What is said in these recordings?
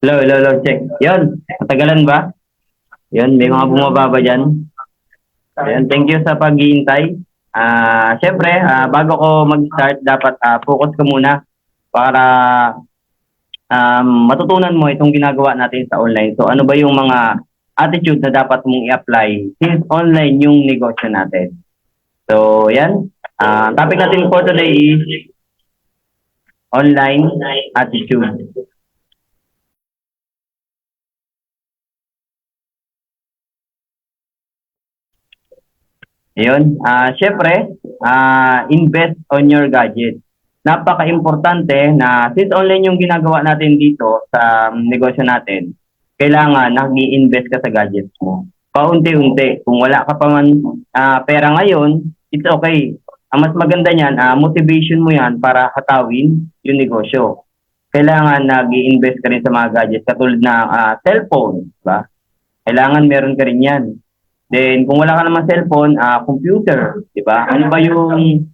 Hello, check. Yun, matagalan ba? Yun, may mga bumababa dyan. Ayan, thank you sa paghihintay. Siyempre, bago ko mag-start, dapat focus ka muna para matutunan mo itong ginagawa natin sa online. So, ano ba yung mga attitude na dapat mong i-apply since online yung negosyo natin? So, yan. Topic natin for today is online attitude. Ayun, syempre, invest on your gadget. Napaka-importante na since online yung ginagawa natin dito sa negosyo natin, kailangan nag-i-invest ka sa gadgets mo. Paunti-unti. Kung wala ka pa man pera ngayon, it's okay. Ang mas maganda niyan, motivation mo yan para hatawin yung negosyo. Kailangan nag-i-invest ka rin sa mga gadgets katulad ng cellphone, ba? Kailangan meron ka rin yan. Then, kung wala ka naman cellphone, computer, di ba? Ano ba yung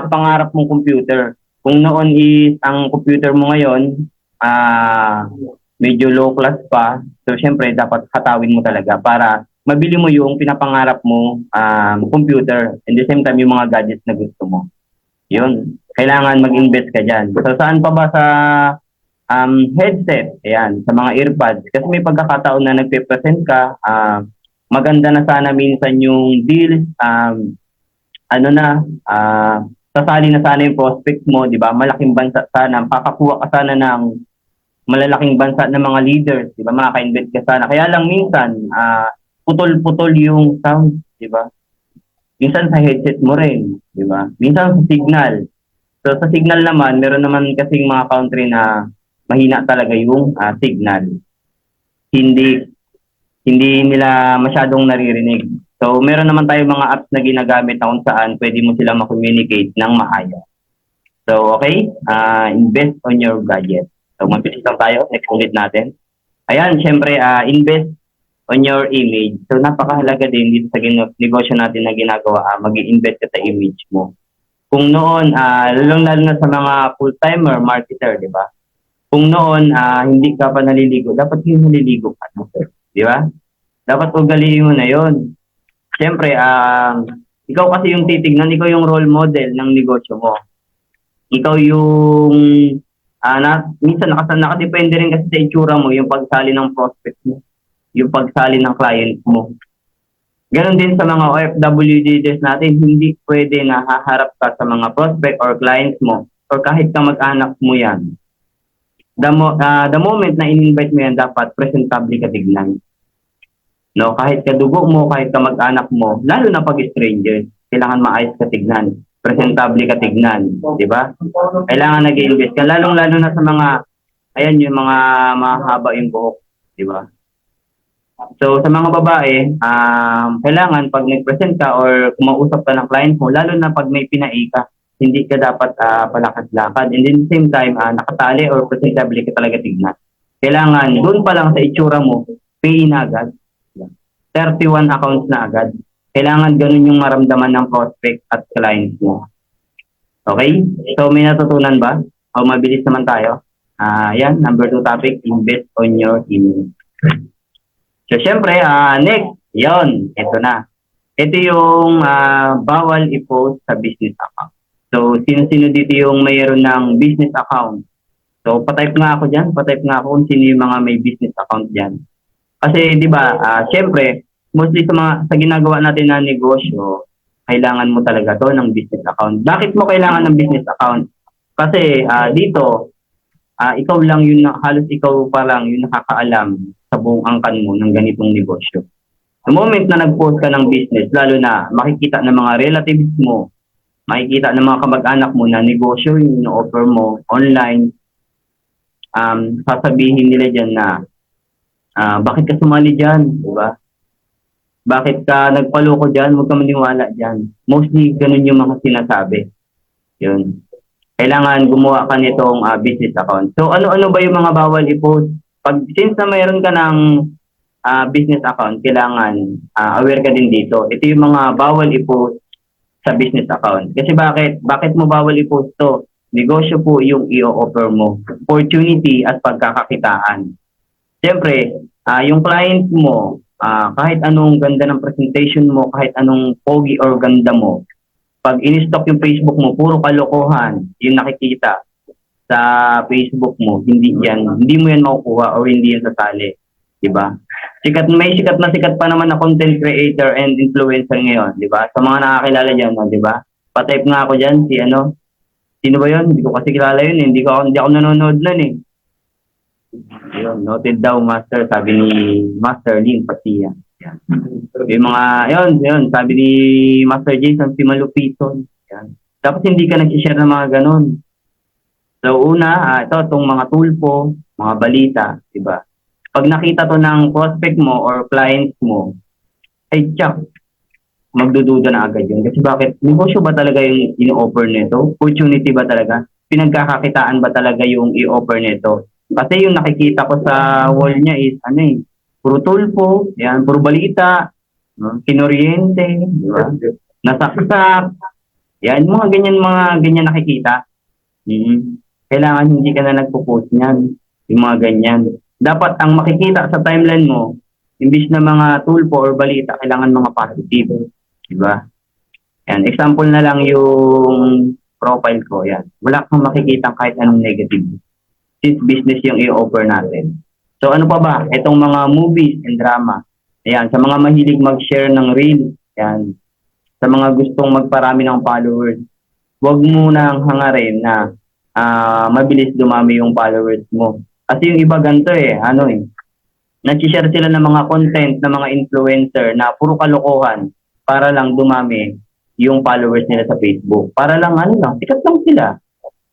pangarap mong computer? Kung noon is ang computer mo ngayon, medyo low class pa, so syempre dapat hatawin mo talaga para mabili mo yung pinapangarap mo computer and the same time yung mga gadgets na gusto mo. Yun. Kailangan mag-invest ka dyan. So, saan pa ba sa headset? Ayan, sa mga earbuds. Kasi may pagkakataon na nagpe-present ka, maganda na sana minsan yung deal, sasali na sana yung prospect mo, di ba? Malaking bansa sana, kakakuha ka sana ng malalaking bansa ng mga leaders, di ba? Makaka-invest ka sana. Kaya lang minsan, putol-putol yung sound, di ba? Minsan sa headset mo rin, di ba? Minsan sa signal. So sa signal naman, meron naman kasing mga country na mahina talaga yung signal. Hindi nila masyadong naririnig. So, meron naman tayo mga apps na ginagamit na kung saan pwede mo sila ma-communicate ng maayos. So, okay, invest on your gadget. So, mabilis lang tayo. Next ulit natin. Ayan, syempre, invest on your image. So, napakahalaga din dito sa negosyo natin na ginagawa, mag-i-invest ka sa image mo. Kung noon, lalong-lalo na sa mga full-timer marketer, di ba? Kung noon, hindi ka pa naliligo, dapat yung naliligo ka. Di ba? Dapat ugaliin mo na yon. Siyempre, ikaw kasi yung titignan, ikaw yung role model ng negosyo mo. Ikaw yung, minsan nakadepende rin kasi sa itsura mo, yung pagsali ng prospect mo, yung pagsali ng client mo. Ganon din sa mga OFW leaders natin, hindi pwede na haharap ka sa mga prospect or clients mo or kahit ka mag-anak mo yan. The moment na in-invite mo yan, dapat presentable ka tignan. No, kahit kadugo mo, kahit kamag-anak mo, lalo na pag stranger, kailangan maayos ka tignan, presentable ka tignan, di ba? Kailangan nag-invest ka, lalong-lalo na sa mga, ayan yung mga mahaba yung buhok, di ba? So, sa mga babae, kailangan pag nag-present ka or kumausap ka ng client mo, lalo na pag may pinai ka, hindi ka dapat palakad-lakad. And in the same time, nakatali or presentable ka talaga tignan. Kailangan, doon pa lang sa itsura mo, pay na agad. 31 accounts na agad. Kailangan ganun yung maramdaman ng prospect at client mo. Okay? So, may natutunan ba? O mabilis naman tayo? Yan, number 2 topic, invest on your image. So, syempre, next, yon, ito na. Ito yung bawal i-post sa business account. So, sino-sino dito yung mayroon ng business account? So, patype nga ako dyan. Patype nga ako kung sino yung mga may business account dyan. Kasi 'di ba, syempre, mostly sa ginagawa natin na negosyo, kailangan mo talaga 'to ng business account. Bakit mo kailangan ng business account? Kasi dito, ikaw lang yung halos ikaw pa lang yung nakakaalam sa buong angkan mo ng ganitong negosyo. The moment na nag-post ka ng business, lalo na makikita ng mga relatives mo, makikita ng mga kamag-anak mo na negosyo yung ino-offer mo online, sasabihin nila diyan na bakit ka sumali dyan, di ba? Bakit ka nagpaloko dyan, huwag ka maniwala dyan. Mostly, ganun yung mga sinasabi. Yun. Kailangan gumawa ka nitong business account. So, ano-ano ba yung mga bawal i-post? Since na mayroon ka ng business account, kailangan aware ka din dito. Ito yung mga bawal i-post sa business account. Kasi bakit mo bawal i-post to? Negosyo po yung i-offer mo. Opportunity at pagkakakitaan. Siyempre, yung client mo, kahit anong ganda ng presentation mo, kahit anong pogi or ganda mo, pag in-stock yung Facebook mo, puro kalokohan yung nakikita sa Facebook mo, hindi mo yan makukuha or hindi yan sasali. Diba? Sikat pa naman na content creator and influencer ngayon, di ba? Sa mga nakakilala dyan, no, di ba? Pa-type nga ako dyan, sino ba yun? Hindi ko kasi kilala yun, eh. Hindi ako nanonood nun, eh. Yun, noted daw, Master, sabi ni Master Lin Patia. Yan. Yung mga, yun, sabi ni Master Jason, si Malupiton. Yan. Tapos hindi ka nag-share ng mga ganun. So una, itong mga tulpo, mga balita, di ba? Pag nakita to ng prospect mo or clients mo, ay tsak, magdududa na agad yun. Kasi bakit? Negosyo ba talaga yung in-offer nito? Opportunity ba talaga? Pinagkakakitaan ba talaga yung i-offer nito? Kasi yung nakikita ko sa wall niya is, puro tulpo, yan, puro balita, no? Kinoriente, di ba? Nasaksak, yan, mga ganyan nakikita. Kailangan hindi ka na nagpo-post niyan, yung mga ganyan. Dapat ang makikita sa timeline mo, imbis na mga tulpo or balita, kailangan mga positive. Diba? Yan. Example na lang yung profile ko. Yan. Wala kang makikita kahit anong negative. Since business yung i-offer natin. So ano pa ba? Itong mga movies and drama. Ayan. Sa mga mahilig mag-share ng reel. Yan. Sa mga gustong magparami ng followers. Huwag mo nang hangarin na mabilis dumami yung followers mo. Kasi yung iba ganito nag-share sila ng mga content ng mga influencer na puro kalokohan para lang dumami yung followers nila sa Facebook. Para lang sikat lang sila.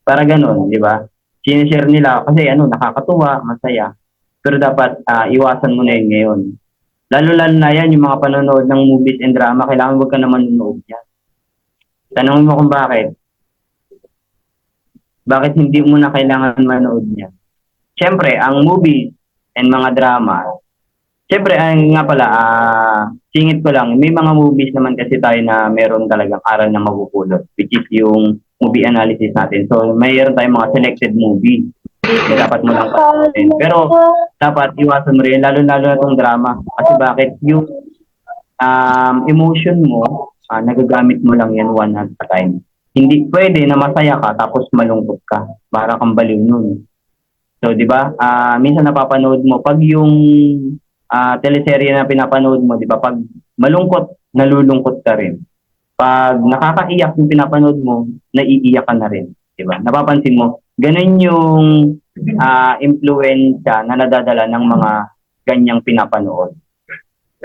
Para ganun, di ba? Sinishare nila kasi nakakatuwa, masaya. Pero dapat iwasan mo na yun ngayon. Lalo-lalo na yan, yung mga panonood ng movies and drama, kailangan huwag ka naman nanonood yan. Tanongin mo kung bakit. Bakit hindi mo na kailangan manood niya? Siyempre, ang movies and mga drama, siyempre, singit ko lang, may mga movies naman kasi tayo na meron talagang aral na mapupulot, which is yung movie analysis natin. So, mayroon tayong mga selected movie. Dapat mo lang panoorin. Pero, dapat iwasan mo rin, lalo-lalo na itong drama. Kasi bakit? Yung emotion mo, nagagamit mo lang yan one at a time. Hindi pwede na masaya ka tapos malungkot ka. Para kang baliw nun. So, di ba? Minsan napapanood mo, pag yung teleserye na pinapanood mo, di ba? Pag malungkot, nalulungkot ka rin. Pag nakakaiyak yung pinapanood mo, naiiyak ka na rin. Di ba? Napapansin mo, ganun yung influensya na nadadala ng mga ganyang pinapanood.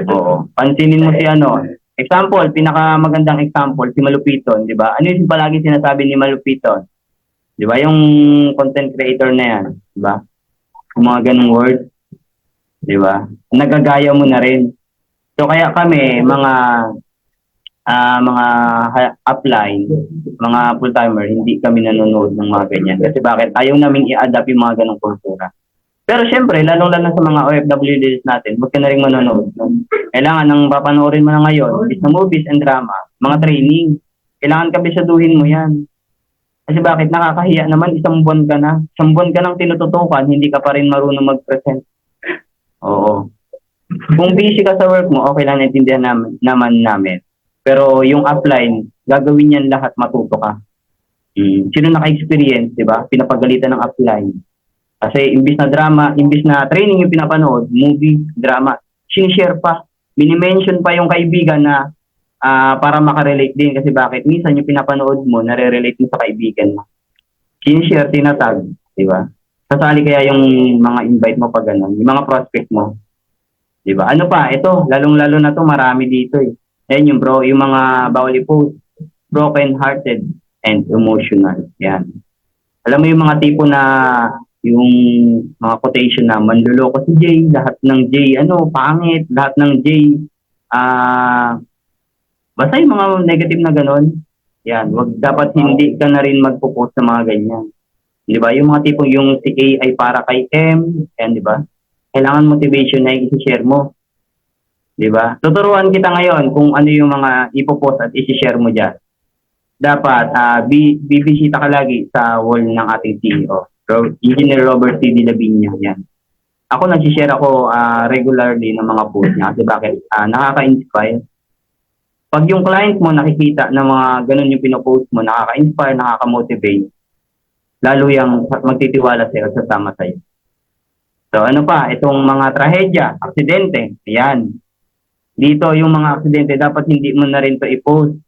Oo. Pansinin mo si example, pinakamagandang example, si Malupiton, di ba? Ano yung palagi sinasabi ni Malupiton? Di ba? Yung content creator na yan, di ba? Yung mga ganung words, di ba? Nagagaya mo na rin. So kaya kami, mga upline, mga full-timer, hindi kami nanonood ng mga ganyan. Kasi bakit? Ayaw namin i-adapt yung mga ganong kultura. Pero syempre, lalong-lalo sa mga OFWDs natin, huwag ka na rin manonood. Kailangan ang papanoorin mo na ngayon is na movies and drama, mga training. Kailangan kabisaduhin mo yan. Kasi bakit? Nakakahiya naman, isang buwan ka na. Isang buwan ka nang tinututukan, hindi ka pa rin marunong mag-present. Oo. Kung busy ka sa work mo, okay lang, naintindihan namin. Pero yung offline, gagawin yan lahat, matuto ka. Sino naka-experience, di ba? Pinapagalitan ng offline. Kasi imbis na training yung pinapanood, movie, drama, sinishare pa. Minimension pa yung kaibigan na para makarelate din. Kasi bakit? Minsan yung pinapanood mo, nare-relate mo sa kaibigan mo. Sinishare, tinatag, di ba? Sasali kaya yung mga invite mo pag ganun, yung mga prospect mo. Di ba? Ano pa? Ito, lalong-lalo na to, marami dito eh. Ayan yung yung mga bawal i-post, broken-hearted and emotional. Yan. Alam mo yung mga tipo na yung mga quotation na manluloko si Jay, lahat ng Jay, pangit, lahat ng Jay, basta yung mga negative na ganon, yan, dapat hindi ka na rin magpo-post sa mga ganyan. Di ba? Yung mga tipong yung si A ay para kay M, yan, di ba? Kailangan motivation na i-share mo. Di ba? Tuturuan kita ngayon kung ano yung mga ipopost at i-share mo dyan. Dapat, bibisita ka lagi sa wall ng ating CEO. Engineer Robert C. Lavinia, yan. ako nag-share ako regularly ng mga post niya kasi bakit nakaka-inspire. Pag yung client mo nakikita na mga ganun yung pinopost mo, nakaka-inspire, nakaka-motivate, lalo yung magtitiwala sa'yo at sasama sa'yo. So ano pa, itong mga trahedya, aksidente, ayan. Dito yung mga aksidente, dapat hindi mo na rin to i-post.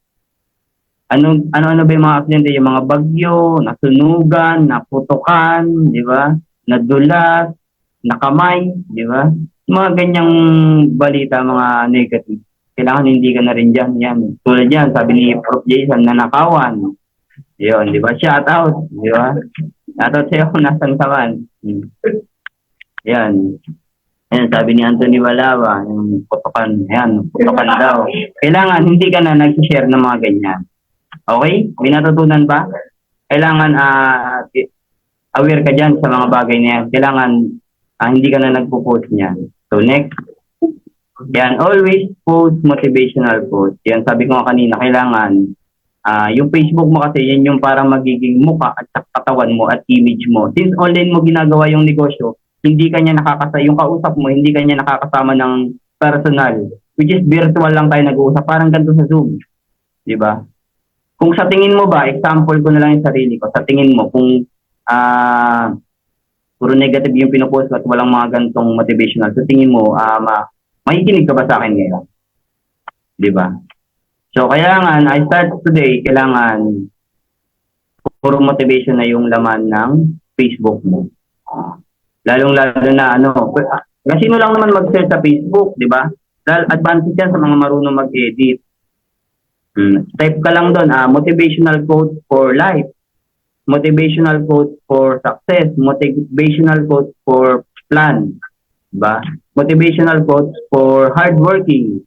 Ano ba yung mga aksidente? Yung mga bagyo, nasunugan, naputukan, di ba? Nadulas, nakamay, di ba? Mga ganyang balita, mga negative. Kailangan hindi ka na rin dyan. Yan. Tulad yan, sabi ni Prof. Jason, nanakawan. Yun, di ba? Shout out, di ba? Shout out sa'yo kung nasan ka man. Yan. Yan, sabi ni Anthony Walawa, yung putukan, yan, putukan daw. Kailangan hindi ka na nag-share ng mga ganyan. Okay? May natutunan ba? Kailangan aware ka dyan sa mga bagay na yan. Kailangan hindi ka na nagpo-post niyan. So next, yan, always post motivational post. Yan, sabi ko nga kanina, kailangan yung Facebook mo kasi yan yung parang magiging mukha at katawan mo at image mo. Since online mo ginagawa yung negosyo, hindi kanya yung kausap mo, hindi kanya nakakasama ng personal. Which is virtual lang tayo nag-uusap, parang ganito sa Zoom. Di ba? Kung sa tingin mo ba, example ko na lang yung sarili ko, sa tingin mo, kung puro negative yung pinopost at walang mga gantong motivational, sa tingin mo, makikinig ka ba sa akin ngayon? Di ba? So, kailangan, I start today, kailangan puro motivation na yung laman ng Facebook mo. Lalong-lalo na, kasi sino lang naman mag-share sa Facebook, di ba? Dahil advantage yan sa mga marunong mag-edit. Type ka lang doon, motivational quote for life, motivational quote for success, motivational quote for plan, diba? Motivational quote for hardworking.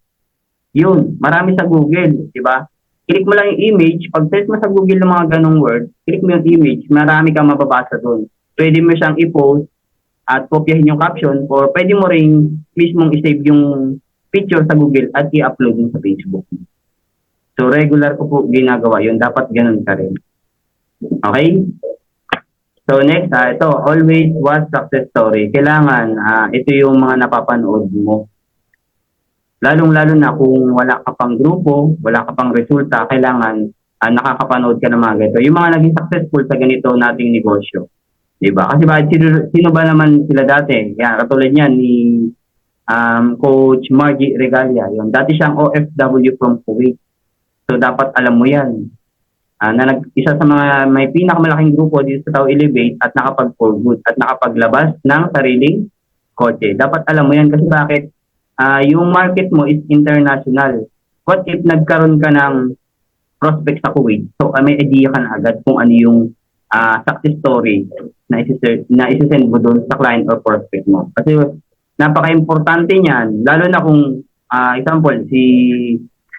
Yun, marami sa Google, diba? Click mo lang yung image, pag search mo sa Google ng mga ganong word, click mo yung image, marami kang mababasa doon. Pwede mo siyang i-post at kopyahin yung caption or pwede mo ring mismong i-save yung picture sa Google at i-upload din sa Facebook. So, regular ko po ginagawa yun. Dapat ganun ka rin. Okay? So, next, ito, always watch success story. Kailangan, ito yung mga napapanood mo. Lalong-lalo na kung wala ka pang grupo, wala ka pang resulta, kailangan nakakapanood ka ng mga ganito. Yung mga naging successful sa ganito nating negosyo. Diba? Kasi sino ba naman sila dati? Yan, katulad niyan ni Coach Margie Regalia. Yun. Dati siyang OFW from Kuwait. So, dapat alam mo yan. Isa sa mga may pinakamalaking grupo dito sa Tao Elevate at nakapag-for good at nakapaglabas ng sariling kotse. Dapat alam mo yan kasi bakit? Yung market mo is international. What if nagkaroon ka ng prospect sa Kuwait? So, may idea ka na agad kung ano yung success story na isisend mo doon sa client or prospect mo. Kasi napaka-importante niyan, lalo na kung, example, si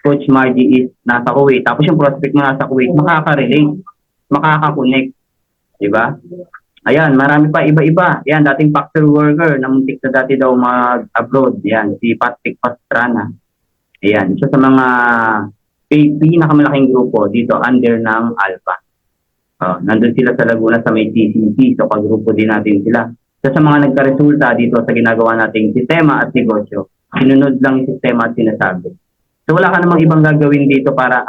Coach Margie is nasa Kuwait, tapos yung prospect mo nasa Kuwait, makaka-relate, makaka-connect. Diba? Ayan, marami pa iba-iba. Ayan, dating factory worker, namuntik na dati daw mag-abroad. Ayan, si Patrick Pastrana. Ayan, isa sa mga pinakamalaking grupo dito under ng Alpha. Nandun sila sa Laguna sa may TCC, so kagrupo din natin sila. Isa sa mga nagka-resulta dito sa ginagawa nating sistema at negosyo, sinunod lang yung sistema at sinasabi. So wala ka namang ibang gagawin dito para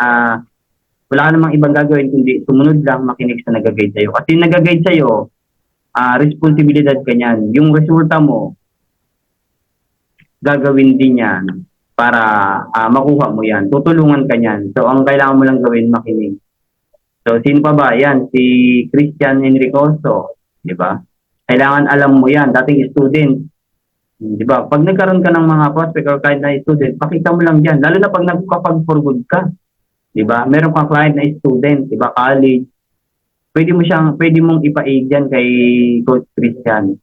wala ka namang ibang gagawin kundi sumunod lang, makinig sa nag-guide sa'yo. Kasi nag-guide sa'yo, responsibilidad ka niyan. Yung resulta mo, gagawin din yan para makuha mo yan. Tutulungan ka niyan. So ang kailangan mo lang gawin, makinig. So sino pa ba? Yan, si Christian Enricoso. Di ba? Kailangan alam mo yan. Dating student. Di ba? Pag nagkaroon ka ng mga prospect or client na student, pakita mo lang dyan. Lalo na pag nagkapag-for good ka. Di ba? Meron kang client na student, di ba? College. Pwede mong ipa-aid dyan kay Coach Christian.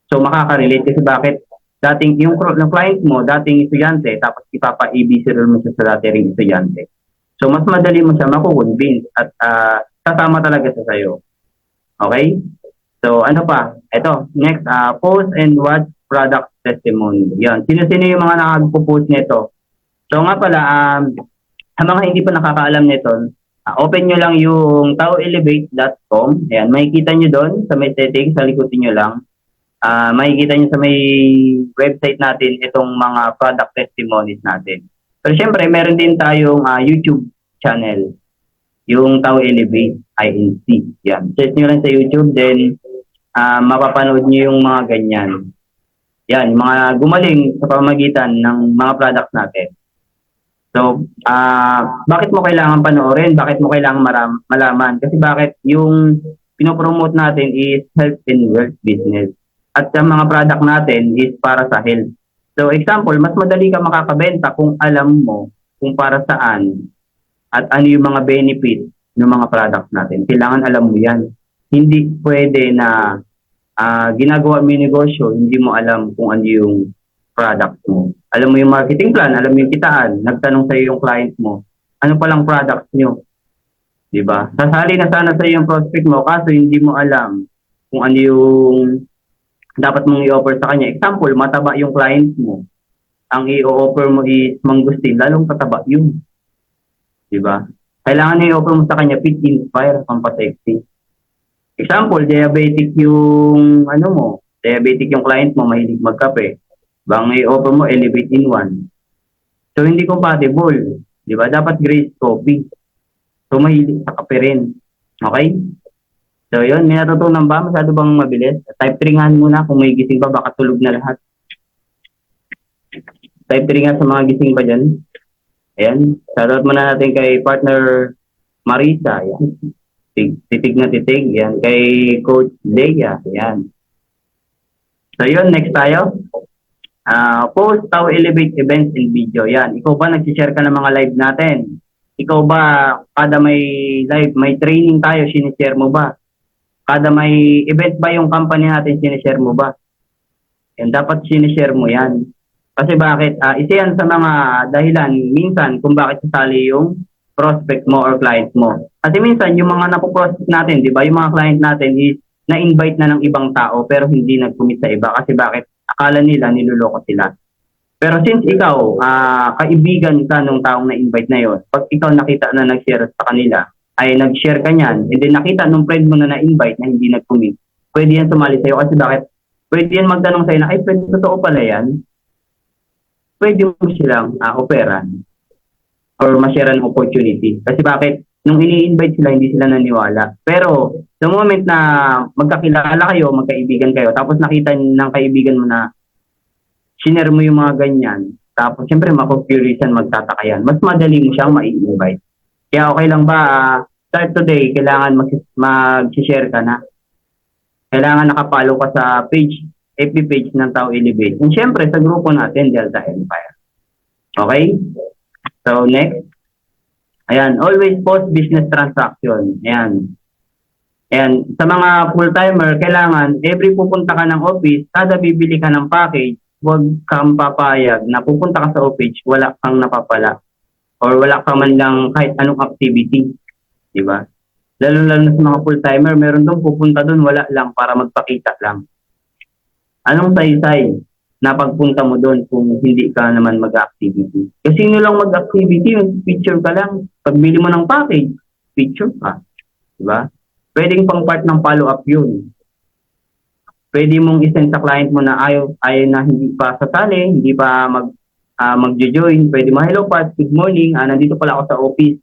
So, makaka-relate kasi bakit? Yung client mo, dating estudyante, tapos ipapa-ABC role mo siya sa dating estudyante. So, mas madali mo siya makukonvince at tatama talaga siya sa'yo. Okay? So, ano pa? Ito, next, post and watch product testimony. Yan. Sino-sino yung mga nakagpo-post nito? So nga pala, sa mga hindi pa nakakaalam nito, open nyo lang yung taoelevate.com. Ayan, makikita nyo doon sa may settings, sa likutin nyo lang. makikita nyo sa may website natin itong mga product testimonies natin. Pero syempre, meron din tayong YouTube channel, yung Tao Elevate INC. Yan. Search nyo lang sa YouTube, then mapapanood nyo yung mga ganyan. Yan, yung mga gumaling sa pamamagitan ng mga products natin. So, bakit mo kailangan panoorin? Bakit mo kailangan malaman? Kasi bakit yung pinopromote natin is health and wealth business. At sa mga product natin is para sa health. So, example, mas madali ka makakabenta kung alam mo kung para saan at ano yung mga benefit ng mga products natin. Kailangan alam mo yan. Hindi pwede na ginagawa mo yung negosyo, hindi mo alam kung ano yung product mo. Alam mo yung marketing plan, alam mo yung kitaan, nagtanong sa'yo yung client mo, ano palang product nyo? Diba? Sasali na sana sa'yo yung prospect mo, kaso hindi mo alam kung ano yung dapat mong i-offer sa kanya. Example, mataba yung client mo. Ang i-offer mo is mangustin, lalong pataba yun. Diba? Kailangan na i-offer mo sa kanya, fit, inspire, pampasexy. Example, diabetic yung diabetic yung client mo, mahilig magkape. Bang i-offer mo, elevate in one. So, hindi compatible. Di ba? Dapat Grace Coffee. So, mahilig sa kape rin. Okay? So, yun. May natutunan ba? Masyado bang mabilis? Type 3 nga muna. Kung may gising pa, baka tulog na lahat. Type 3 nga sa mga gising pa dyan. Ayan. Shoutout muna natin kay partner Marisa. Ayan. Titig na titig. Yan. Kay Coach Leia. Yan. So, yun. Next tayo. Post, Tao Elevate events and video. Yan. Ikaw ba nagsishare ka ng mga live natin? Ikaw ba, kada may live, may training tayo, sinishare mo ba? Kada may event ba yung company natin, sinishare mo ba? Yan. Dapat sinishare mo yan. Kasi bakit? Isa yan sa mga dahilan minsan kung bakit sasali yung prospect mo or client mo. Kasi minsan, yung mga napoprospect natin, di ba, yung mga client natin is na-invite na ng ibang tao pero hindi nag-commit sa iba. Kasi bakit? Akala nila, niluloko sila. Pero since ikaw, kaibigan ka nung taong na-invite na yon, pag ikaw nakita na nag-share sa kanila, ay nag-share ka niyan, and then nakita nung friend mo na na-invite na hindi nag-commit, pwede yan sumali sa'yo. Kasi bakit? Pwede yan magtanong sa'yo na, ay, pwede totoo pala yan. Pwede mo silang operan or ma-share an opportunity. Kasi bakit? Nung ini-invite sila, hindi sila naniwala. Pero, the moment na magkakilala kayo, magkaibigan kayo, tapos nakita ng kaibigan mo na sinare mo yung mga ganyan, tapos siyempre makukuriousan, magtataka yan, mas madali mo siyang ma-invite. Kaya okay lang ba, start today, kailangan mag-share ka na. Kailangan nakapalo ka sa page, FB page ng Tao Elevate. And siyempre, sa grupo natin, Delta Empire. Okay? So, next. Ayan, always post business transaction. Ayan. Ayan, sa mga full-timer, kailangan, every pupunta ka ng office, kada bibili ka ng package, huwag kang papayag na pupunta ka sa office, wala kang napapala. Or wala ka man lang kahit anong activity. Diba? Lalo-lalo na sa mga full-timer, meron doon, pupunta doon, wala lang, para magpakita lang. Anong saysay na pagpunta mo doon kung hindi ka naman mag-activity? Kasi nyo lang mag-activity, picture ka lang. Pagbili mo ng package, picture ka. Diba? Pwedeng pang part ng follow-up yun. Pwede mong isend sa client mo na ayaw na hindi pa sasali, hindi pa mag-join. Pwede mo, hello Pat, good morning. Nandito pala ako sa office.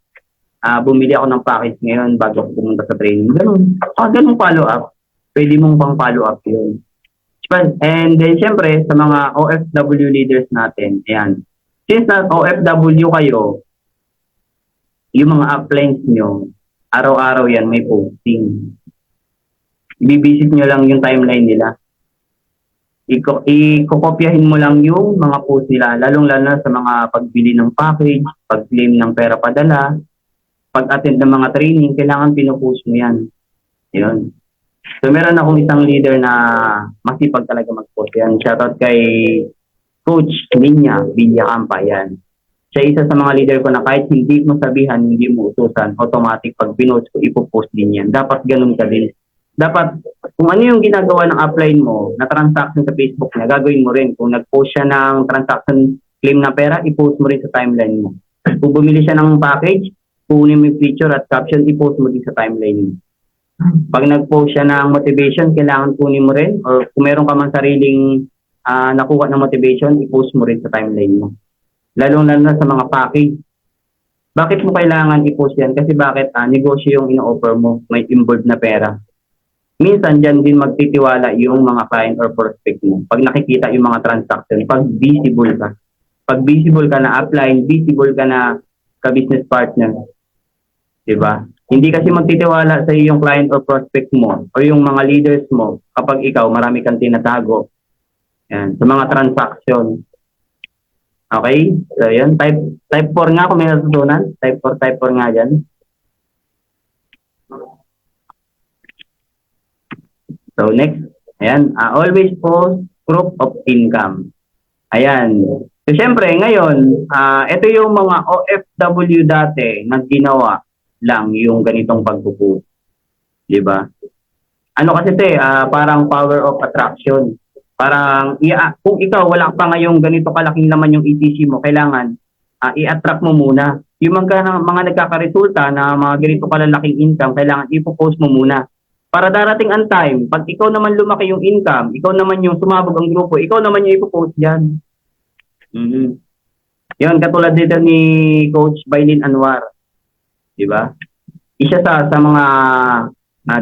Bumili ako ng package ngayon bago ako pumunta sa training. Ganun. Ganun follow-up. Pwede mong pang follow-up yun. And then, syempre, sa mga OFW leaders natin, ayan. Since na OFW kayo, yung mga uplines nyo, araw-araw yan may posting. Ibibisit nyo lang yung timeline nila. Ikokopyahin mo lang yung mga post nila, lalong-lalo na sa mga pagbili ng package, pag-claim ng pera padala, pag-attend ng mga training, kailangan pinopost mo yan. Yun. So, meron akong isang leader na masipag talaga mag-post yan. Shoutout kay Coach Linya Villacampa, yan. Siya isa sa mga leader ko na kahit hindi mo sabihan, hindi mo utusan, automatic pag pinost ko, ipopost din yan. Dapat ganun ka din. Dapat, kung ano yung ginagawa ng upline mo na transaction sa Facebook niya, gagawin mo rin. Kung nag-post siya ng transaction claim na pera, i-post mo rin sa timeline mo. Kung bumili siya ng package, kunin mo yung picture at caption, i-post mo din sa timeline mo. Pag nag-post siya ng motivation, kailangan kunin mo rin. Or kung meron ka man sariling nakuha ng motivation, i-post mo rin sa timeline mo. Lalo-lalo na sa mga package. Bakit mo kailangan i-post yan? Kasi bakit negosyo yung ino-offer mo, may involved na pera. Minsan dyan din magtitiwala yung mga client or prospect mo. Pag nakikita yung mga transaction, pag visible ka. Pag visible ka na upline, visible ka na ka-business partner. Diba? Hindi kasi magtitiwala sa iyo yung client or prospect mo o yung mga leaders mo kapag ikaw marami kang tinatago. Yan, sa mga transaction. Okay? So, yun. Type 4 nga kung may natutunan. Type 4 nga dyan. So, next. Ayan. Always post proof of income. Ayan. So, syempre, ngayon, ito yung mga OFW dati na ginawa lang yung ganitong pagpupost. Diba? Ano kasi parang power of attraction. Parang, kung ikaw wala pa ngayong ganito kalaking naman yung ETC mo, kailangan i-attract mo muna. Yung mga nagkakaresulta na mga ganito kalalaking income, kailangan ipopost mo muna. Para darating ang time, pag ikaw naman lumaki yung income, ikaw naman yung sumabog ang grupo, ikaw naman yung ipopost dyan. Mm-hmm. Yun, katulad dito ni Coach Bailin Anwar. Diba? Isa sa mga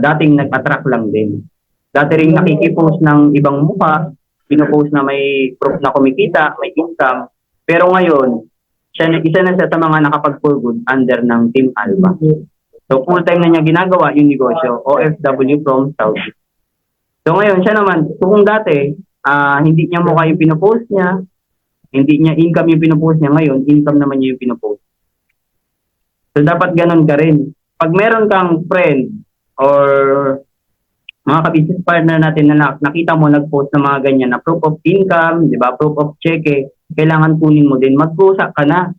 dating nag-attract lang din. Dati rin nakikipost ng ibang mukha, pinopost na may proof na kumikita, may income. Pero ngayon, isa na siya sa mga nakapag-for good under ng Team Alpha. So full-time na niya ginagawa yung negosyo, OFW from Saudi. So ngayon, siya naman, kung dati, hindi niya mukha yung pinopost niya, hindi niya income yung pinopost niya, ngayon, income naman niya yung pinopost. So dapat ganun ka rin. Pag meron kang friend or mga ka-business partner natin na nakita mo nag-post ng mga ganyan na proof of income, di ba, proof of check, kailangan kunin mo din, mag-post ka na.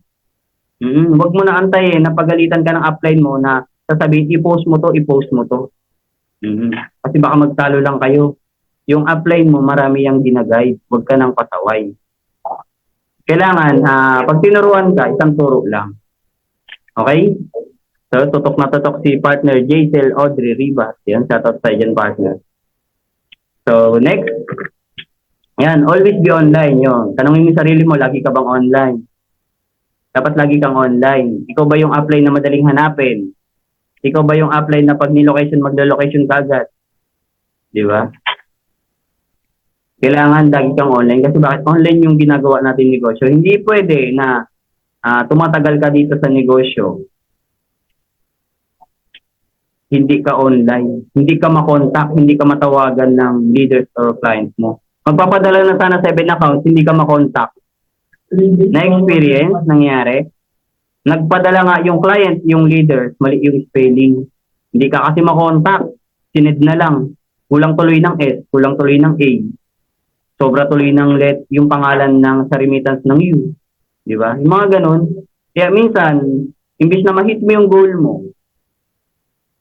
Huwag mo na antayin na pagalitan ka ng upline mo na sasabihin, i-post mo to, i-post mo to. Kasi baka magtalo lang kayo. Yung upline mo, marami yung ginaguide, huwag ka nang pasaway. Kailangan, pag tinuruan ka, isang turo lang. Okay? So, tutok na tutok si partner Jaisel Audrey Rivas. Yan, shoutout sa dyan, partner. So, next. Yan, always be online yun. Tanongin mo sarili mo, lagi ka bang online? Dapat lagi kang online. Ikaw ba yung upline na madaling hanapin? Ikaw ba yung upline na pag ni-location, maglo-location kagad? Di ba? Kailangan lagi kang online. Kasi bakit online yung ginagawa natin negosyo? Hindi pwede na tumatagal ka dito sa negosyo. Hindi ka online, hindi ka makontak, hindi ka matawagan ng leaders or clients mo. Magpapadala na sana 7 accounts, hindi ka makontak. Na-experience, nangyari, nagpadala nga yung client, yung leaders, mali yung spelling. Hindi ka kasi makontak, sinid na lang. Kulang tuloy ng S, kulang tuloy ng A. Sobra tuloy ng yung pangalan ng sa remittance ng U. Di ba? Yung mga ganun. Kaya minsan, imbis na ma-hit mo yung goal mo,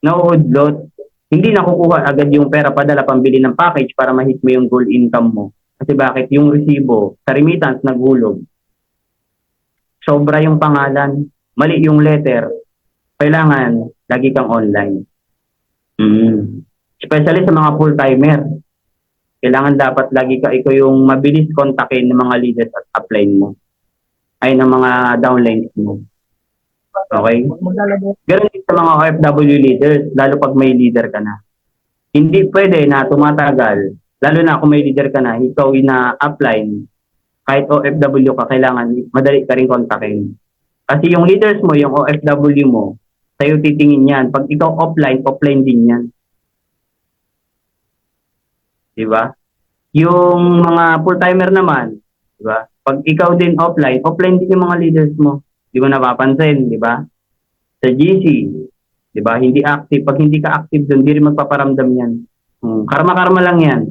nauudlot, hindi nakukuha agad yung pera padala pambili ng package para ma-hit mo yung goal income mo. Kasi bakit? Yung resibo sa remittance naghulog. Sobra yung pangalan, mali yung letter. Kailangan, lagi kang online. Especially sa mga full-timer. Kailangan dapat lagi ka, ikaw yung mabilis kontakin ng mga leaders at upline mo. Ay, ng mga downlines mo. Okay? Ganun din sa mga OFW leaders, lalo pag may leader ka na. Hindi pwede na tumatagal, lalo na kung may leader ka na, ikaw na upline, kahit OFW ka, kailangan madali ka rin kontakin. Kasi yung leaders mo, yung OFW mo, sa'yo titingin yan. Pag ikaw offline din yan. Diba? Yung mga full-timer naman, diba? Pag ikaw din offline din yung mga leaders mo. Di mo napapansin, di ba? Sa GC, di ba? Hindi active. Pag hindi ka active doon, di rin magpaparamdam yan. Karma-karma lang yan.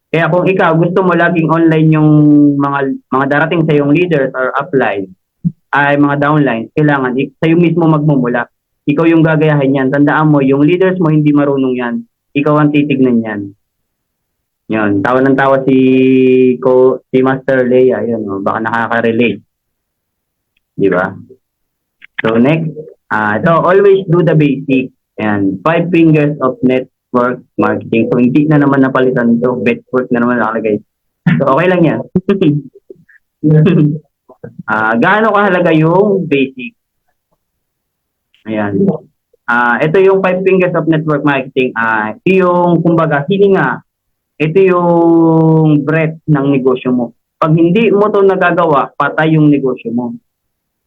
Kaya kung ikaw gusto mo laging online yung mga darating sa yung leaders or upline, ay mga downlines, kailangan sa'yo mismo magmumula. Ikaw yung gagayahin yan. Tandaan mo, yung leaders mo hindi marunong yan. Ikaw ang titignan yan. Yun, tawa ng tawa si Master Leia, yun, baka nakaka-relate. Di ba? So next, ito, always do the basic. And 5 fingers of net network marketing. So, hindi na naman napalitan ito. Network na naman nakalagay. So, okay lang yan. Gaano kahalaga yung basic? Ayan. Ito yung 5 fingers of network marketing. Ito yung, kumbaga, hininga. Ito yung breadth ng negosyo mo. Pag hindi mo ito nagagawa, patay yung negosyo mo.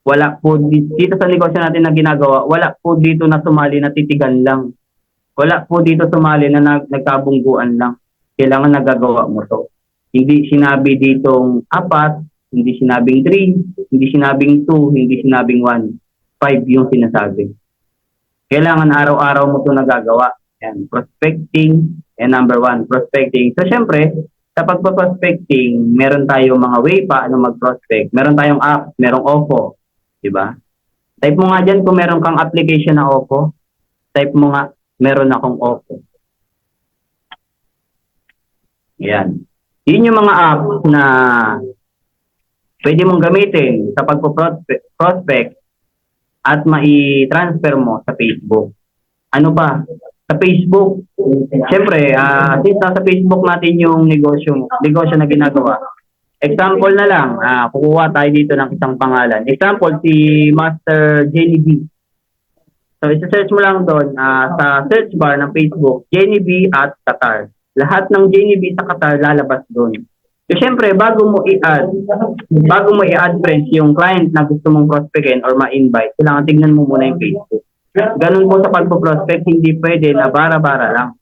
Wala po dito sa negosyo natin na ginagawa, wala po dito na sumali na titigan lang. Wala po dito sumali na nagkabungguan lang. Kailangan nagagawa mo to. Hindi sinabi ditong 4, hindi sinabing 3, hindi sinabing 2, hindi sinabing 1. 5 yung sinasabi. Kailangan araw-araw mo to nagagawa. Yan, prospecting, and number 1, prospecting. So, syempre, sa pagpa-prospecting, meron tayong mga way paano mag-prospect. Meron tayong app, merong OPPO. Diba? Type mo nga dyan kung meron kang application na OPPO. Type mo nga, meron akong OPPO. Yan. Yun yung mga app na pwede mong gamitin sa pagpo-prospect at mai-transfer mo sa Facebook. Ano ba? Sa Facebook, siyempre, since nasa Facebook natin yung negosyo na ginagawa. Example na lang, kukuha tayo dito ng isang pangalan. Example, si Master Jenny B. So, isa-search mo lang doon sa search bar ng Facebook, Jenny B at Qatar. Lahat ng Jenny B sa Qatar lalabas doon. So, syempre, bago mo i-add friends yung client na gusto mong prospectin or ma-invite, kailangan tignan mo muna yung Facebook. Ganun po sa pagpo-prospect, hindi pwede na bara-bara lang.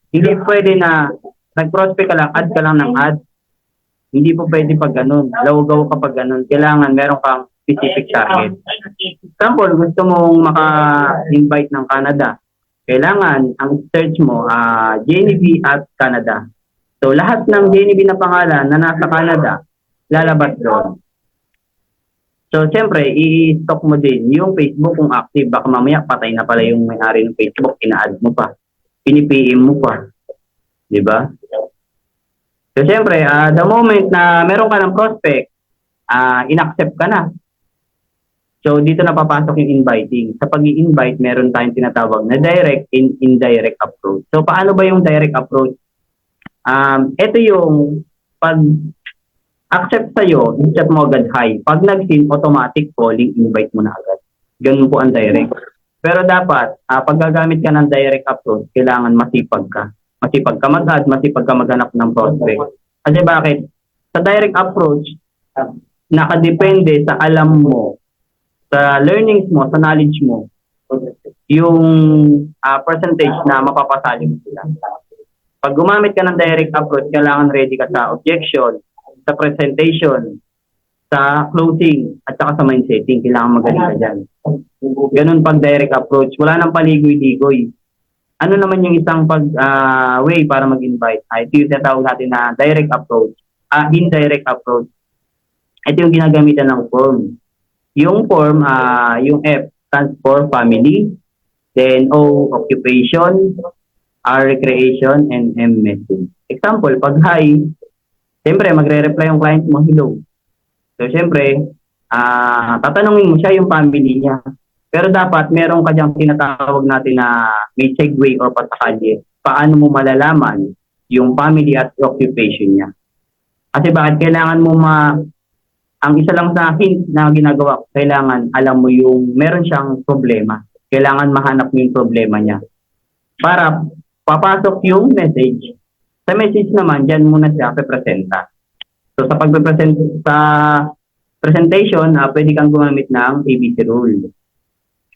Hindi pwede na nag-prospect ka lang, add ka lang ng add. Hindi po pwede pag ganun. Law-gaw ka pag ganun. Kailangan meron kang specific target. Example, gusto mong maka-invite ng Canada. Kailangan, ang search mo, Jenny B at Canada. So, lahat ng Jenny B na pangalan na nasa Canada, lalabas doon. So, siyempre, i-stock mo din yung Facebook kung active. Baka mamaya, patay na pala yung may-ari ng Facebook. Ina-add mo pa. Pini-PM mo pa. Diba? So, siyempre, the moment na meron ka ng prospect, in-accept ka na. So, dito na papasok yung inviting. Sa pag-i-invite, meron tayong tinatawag na direct and indirect approach. So, paano ba yung direct approach? Ito yung pag-accept sa'yo, i-chat mo agad hi. Pag nag-send, automatic calling, invite mo na agad. Ganun po ang direct. Pero dapat, pag gagamit ka ng direct approach, kailangan masipag ka. Masipag ka mag-add, masipag ka maghanap ng prospect. Kasi bakit? Sa direct approach, nakadepende sa alam mo, sa learnings mo, sa knowledge mo, yung percentage na mapapasali mo sila. Pag gumamit ka ng direct approach, kailangan ready ka sa objection, sa presentation, sa closing, at saka sa mindsetting. Kailangan magaling ka dyan. Ganun pag direct approach. Wala nang paligoy-ligoy. Ano naman yung isang way para mag-invite? Ito yung tinatawag natin na direct approach. Indirect approach. Ito yung ginagamitan ng form. Yung form, yung F stands for family, then O, occupation, R, recreation, and M, message. Example, pag hi, siyempre, magre-reply yung client mo, hello. So, siyempre, tatanungin mo siya yung family niya. Pero dapat meron ka diyang tinatawag natin na may segue or pasakalye. Paano mo malalaman yung family at occupation niya? Kasi bakit kailangan mo ang isa lang sa hint na ginagawa ko, kailangan alam mo yung meron siyang problema. Kailangan mahanap mo yung problema niya. Para papasok yung message. Sa message naman, dyan muna siya pepresenta. So sa presentation, pwede kang gumamit ng ABC rule.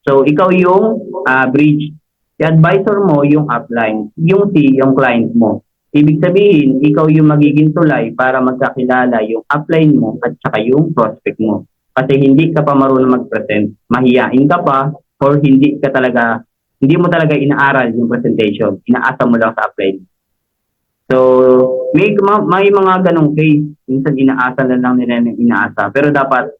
So, ikaw yung bridge. Si advisor mo yung upline. Yung C, yung client mo. Ibig sabihin, ikaw yung magiging tulay para magkakilala yung upline mo at saka yung prospect mo. Kasi hindi ka pa marunong mag-present. Mahiyain ka pa or hindi mo talaga inaaral yung presentation. Inaasa mo lang sa upline. So, may mga ganong case. Minsan inaasa na lang nila ng inaasa. Pero dapat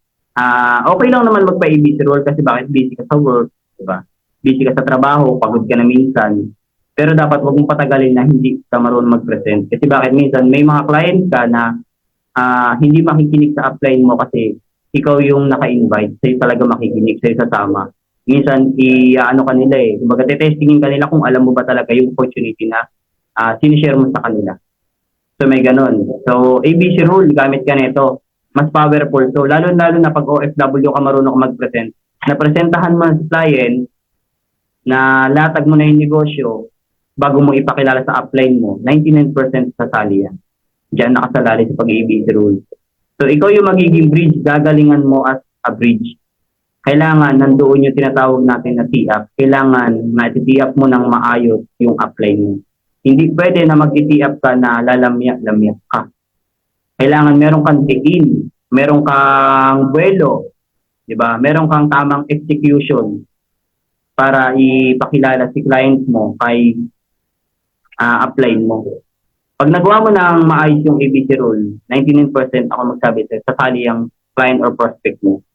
okay lang naman magpa-ABC role kasi bakit busy ka sa work, diba? Busy ka sa trabaho, pagod ka na minsan. Pero dapat wag mong patagalin na hindi ka marunong mag-present. Kasi bakit minsan may mga client ka na hindi makikinig sa upline mo kasi ikaw yung naka-invite, sa'yo talaga makikinig, sa'yo sasama. minsan i-ano kanila eh, kumbaga testingin kanila kung alam mo ba talaga yung opportunity na sinishare mo sa kanila. So may ganun. So ABC rule, gamit ka nito. Mas powerful to. Lalo-lalo na pag OFW ka marunong ka mag-present. Napresentahan mo sa client na latag mo na yung negosyo bago mo ipakilala sa upline mo, 99% sasali yan. Diyan nakasalali sa pag-ABC rule. So ikaw yung magiging bridge, gagalingan mo as a bridge. Kailangan nandoon yung tinatawag natin na tee-up. Kailangan na-tee-up mo ng maayos yung upline mo. Hindi pwede na mag-tee-up ka na lalamyak-lamyak ka. Kailangan meron kang diin, meron kang buwelo, di ba? Meron kang tamang execution para ipakilala si client mo kay upline mo. Pag nagawa mo ng maayos yung ABC rule, 99% ako magsabi sasali ang client or prospect mo.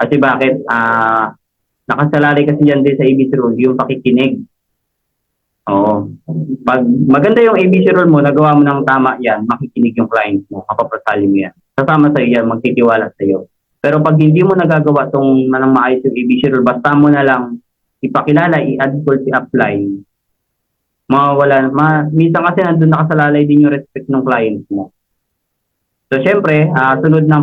Kasi bakit? Nakasalali kasi yan din sa ABC rule, yung pakikinig. Oo. Pag maganda yung ABC rule mo, nagawa mo ng tama yan, makikinig yung client mo, kapapasali mo yan. Sasama sa'yo yan, magtitiwala sa'yo. Pero pag hindi mo nagagawa itong manang maayos yung ABC rule, basta mo na lang ipakilala, i-add call si upline, mawawala. Minsan kasi nandun nakasalalay din yung respect ng client mo. So, syempre, sunod ng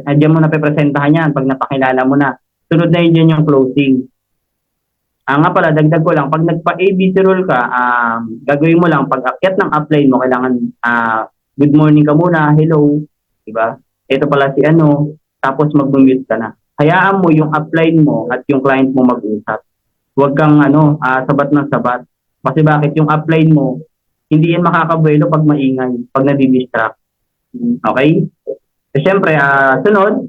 diyan mo na pepresentahan yan pag napakilala mo na. Sunod na yun yung closing. Nga pala, dagdag ko lang, pag nagpa-ABC rule ka, gagawin mo lang, pag akyat ng upline mo, kailangan, good morning ka muna, hello, diba? Ito pala si ano, tapos mag-mute ka na. Hayaan mo yung upline mo at yung client mo mag-usap. Huwag kang sabat ng sabat. Kasi bakit yung upline mo, hindi yan makakabuelo pag maingay, pag nadidistract. Okay? So, syempre, sunod,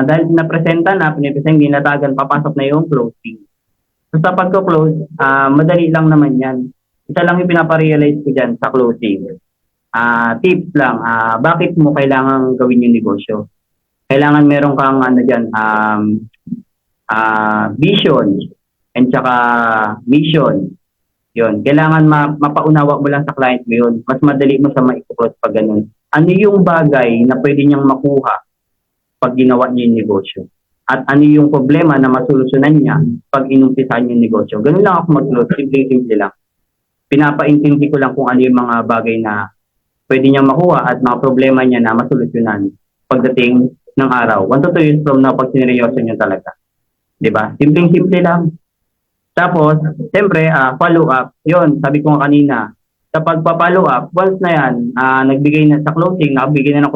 dahil pinapresenta na, ginatagan, papasok na yung closing. So, sa pagko-close, madali lang naman yan. Isa lang yung pinaparealize ko dyan sa closing. Tips lang, bakit mo kailangan gawin yung negosyo? Kailangan meron kang vision and saka mission. Yun. Kailangan mapaunawa mo lang sa client mo yun. Mas madali mo sa maikuklose pag ganun. Ano yung bagay na pwede niyang makuha pag ginawa niya yung negosyo? At ano yung problema na masolusyonan niya pag inumpisahan yung negosyo? Ganun lang ako mag-close. Simple lang. Pinapaintindi ko lang kung ano yung mga bagay na pwede niyang makuha at mga problema niya na masolusyonan pagdating ng araw. 1 to 2 years from now, pag sineryoso niyo talaga. Diba? Simple lang. Tapos, siyempre, follow up. Yun, sabi ko nga kanina, sa pagpa-follow up, once na yan, nagbigay na sa closing, nagbigay na ng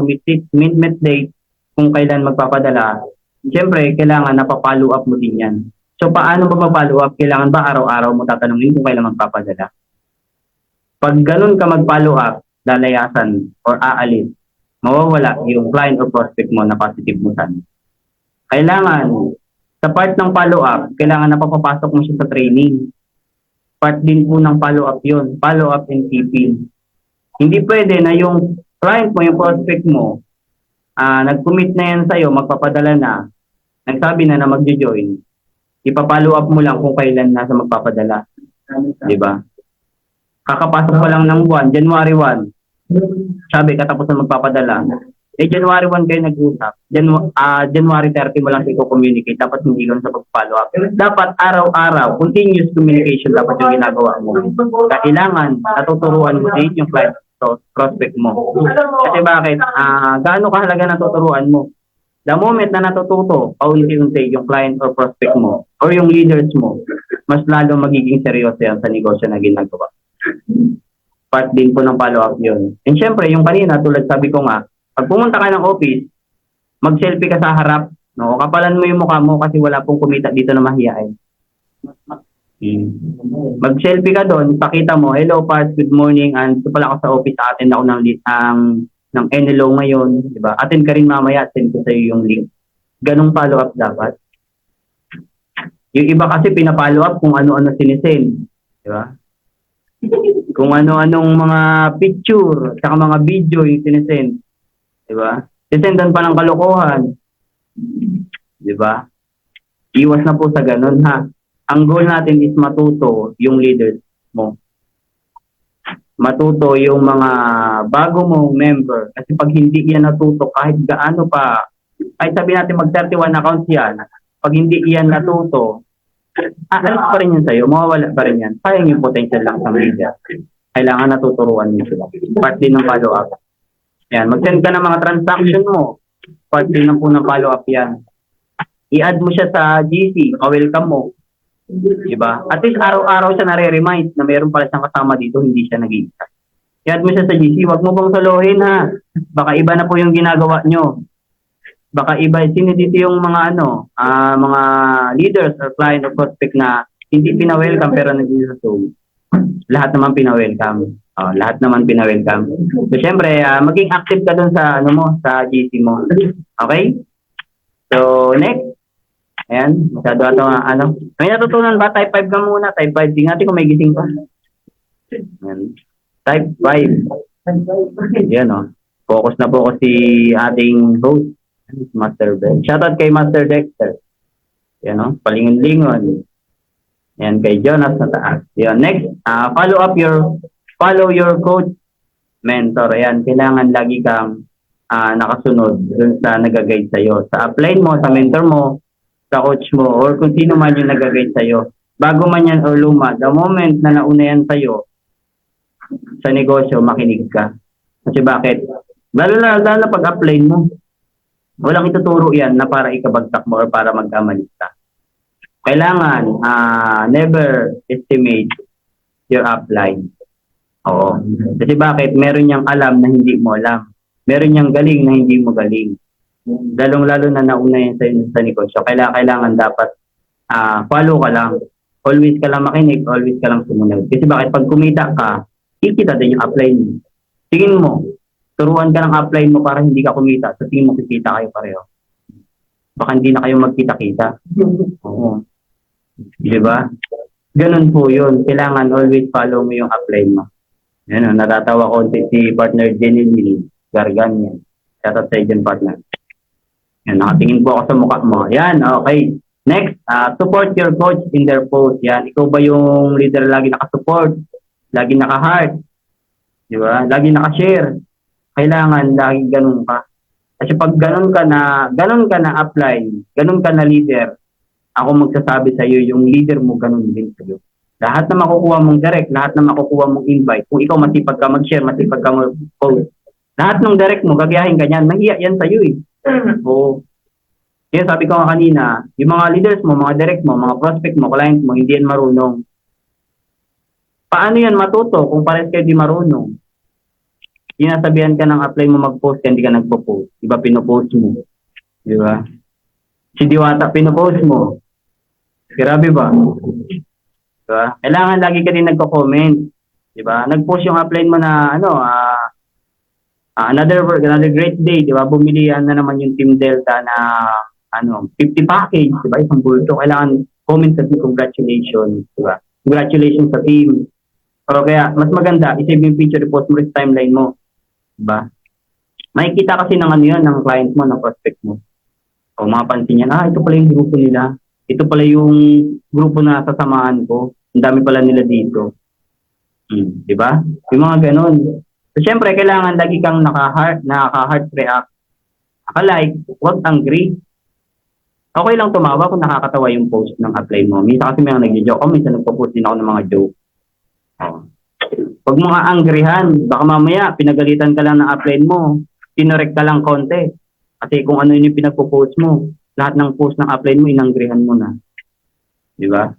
commitment date kung kailan magpapadala, siyempre, kailangan napapa-follow up mo din yan. So, paano ba follow up? Kailangan ba araw-araw mo tatanungin kung kailan magpapadala? Pag ganun ka mag-follow up, lalayasan or aalis, mawawala yung client or prospect mo na positive mo sana. Kailangan, sa part ng follow-up, kailangan na papapasok mo siya sa training. Part din po ng follow-up yun. Follow-up and keeping. Hindi pwede na yung client mo, yung prospect mo, nag-commit na yan sa'yo, magpapadala na, nagsabi na mag-join, ipapollow up mo lang kung kailan nasa magpapadala. Diba? Kakapasok pa lang ng buwan, January 1, sabi katapos na magpapadala, January 1 kayo nag-usap. January 30 mo lang i-communicate. Dapat hindi lang sa pag-follow up. Dapat araw-araw, continuous communication dapat yung ginagawa mo. Kailangan natuturuan mo din yung client prospect mo. Kasi bakit? Gaano kahalaga natuturuan mo? The moment na natututo, paunti-unti yung client or prospect mo or yung leaders mo, mas lalo magiging seryoso yan sa negosyo na ginagawa. Part din po ng follow-up yun. And syempre, yung kanina, tulad sabi ko nga, pag pumunta ka ng office, mag-selfie ka sa harap, no? Kapalan mo yung mukha mo kasi wala pong kumita dito na mahihain. Mag-selfie ka doon, pakita mo, hello Pars, good morning, and ito pala ako sa office, attend ako ng NLO ngayon, di ba? Attend ka rin mamaya, send ko sa'yo yung link. Ganong follow-up dapat. Yung iba kasi pinapollow up kung ano-ano sinisend, di ba? Kung ano-anong mga picture, saka mga video yung sinisend. Diba? Sisendan pa ng kalokohan. Diba? Iwas na po sa ganun, ha? Ang goal natin is matuto yung leaders mo. Matuto yung mga bago mong member. Kasi pag hindi yan natuto, kahit gaano pa, kahit sabi natin mag-31 accounts yan, Pag hindi yan natuto, aalis pa rin yan sa'yo, mawawala pa rin yan. Sayang yung potential lang sa leader. Kailangan natuturuan mo sila. Part din ng follow-up. Yan, mag-send ka ng mga transaction mo. Part din ng punang follow-up yan. I-add mo siya sa GC, welcome mo. Diba? At least araw-araw siya nare-remind na mayroon pala siyang kasama dito, hindi siya nag-iisa. I-add mo siya sa GC, wag mo bang salohin ha. Baka iba na po yung ginagawa nyo. Baka iba, sino dito yung mga mga leaders or client or prospect na hindi pina-welcome pero nag-iisa. Lahat naman pina-welcome. Lahat naman pina-welcome. So, syempre, maging active ka dun sa, sa GC mo. Okay? So, next. Ayan, masyado ato May natutunan ba? Type 5 ka muna. Type 5. Tingnan natin kung may gising pa. Ayan. Type 5. Ayan, Focus na focus si ating host, Master Ben. Shoutout kay Master Dexter. Ayan, palingon-lingon. Ayan, kay Jonas na taas. Ayan, next, follow your coach, mentor. Ayan, kailangan lagi kang nakasunod dun sa nag-guide sa'yo. Sa upline mo, sa mentor mo, sa coach mo, or kung sino man yung nag-guide sa'yo. Bago man yan o luma, the moment na nauna yan sa'yo, sa negosyo, makinig ka. Kasi bakit? Lalo na pag-upline mo, walang ituturo yan na para ikabagsak mo or para magkamalit ka. Kailangan, never estimate your upline. Oo. Kasi bakit? Meron niyang alam na hindi mo alam. Meron niyang galing na hindi mo galing. Lalong-lalo na nauna yan sa negosyo. Kailangan dapat follow ka lang. Always ka lang makinig, always ka lang sumunod. Kasi bakit? Pag kumita ka, kikita din yung upline mo. Tingin mo, turuan ka ng upline mo para hindi ka kumita. Sa tingin mo, kikita kayo pareho. Baka hindi na kayo magkita-kita. Oo. Diba? Ganun po yun. Kailangan always follow mo yung upline mo. Yan, natatawa ko si partner Jenny Gargan yan. Shoutout sa agent partner. Yan, nakatingin po ako sa mukha mo. Yan, okay. Next, support your coach in their post. Yan, ikaw ba yung leader lagi nakasupport? Lagi naka-heart? Diba? Lagi naka-share? Kailangan lagi ganun ka. Kasi pag ganun ka na upline, ganun ka na leader, ako magsasabi sa iyo, yung leader mo ganun din sa iyo. Lahat na makukuha mong direct, lahat na makukuha mong invite, kung ikaw masipag ka mag-share, masipag ka mag-post, lahat ng direct mo, gagayahin ka niyan, mahiya yan sa iyo eh. Oo. Kaya sabi ko nga kanina, yung mga leaders mo, mga direct mo, mga prospect mo, client mo, hindi yan marunong. Paano yan matuto kung pares kayo di marunong? Sinasabihan ka ng apply mo mag-post, hindi ka nagpo-post. Iba pinopost mo. Di ba? Si Diwata pinopost mo. Grabe ba? Diba? Kailangan lagi ka din nagko-comment. Diba? Nag-post yung upline mo na another great day, diba? Bumili na naman yung Team Delta na 50 package, diba? Isang bulto. Kailangan comment sa congratulations, diba? Congratulations sa team. O kaya mas maganda, i-save yung picture, i-post mo rin sa timeline mo. Diba? Makikita kasi ng ng client mo, ng prospect mo. O mapansin niya, ito pala yung grupo nila. Ito pala yung grupo na sasamahan ko. Ang dami pala nila dito. Diba? Yung mga ganun. So, syempre, kailangan lagi kang naka-heart react. Naka-like, huwag angry. Okay lang tumawa kung nakakatawa yung post ng apply mo. Minsan kasi may nag-joke ako, minsan nagpo-post din ako ng mga joke. Huwag mo angrihan. Baka mamaya, pinagalitan ka lang ng apply mo. Tinorek ka lang konti. Kasi kung ano yung pinagpo-post mo, lahat ng post ng apply mo, inangrihan mo na. Diba?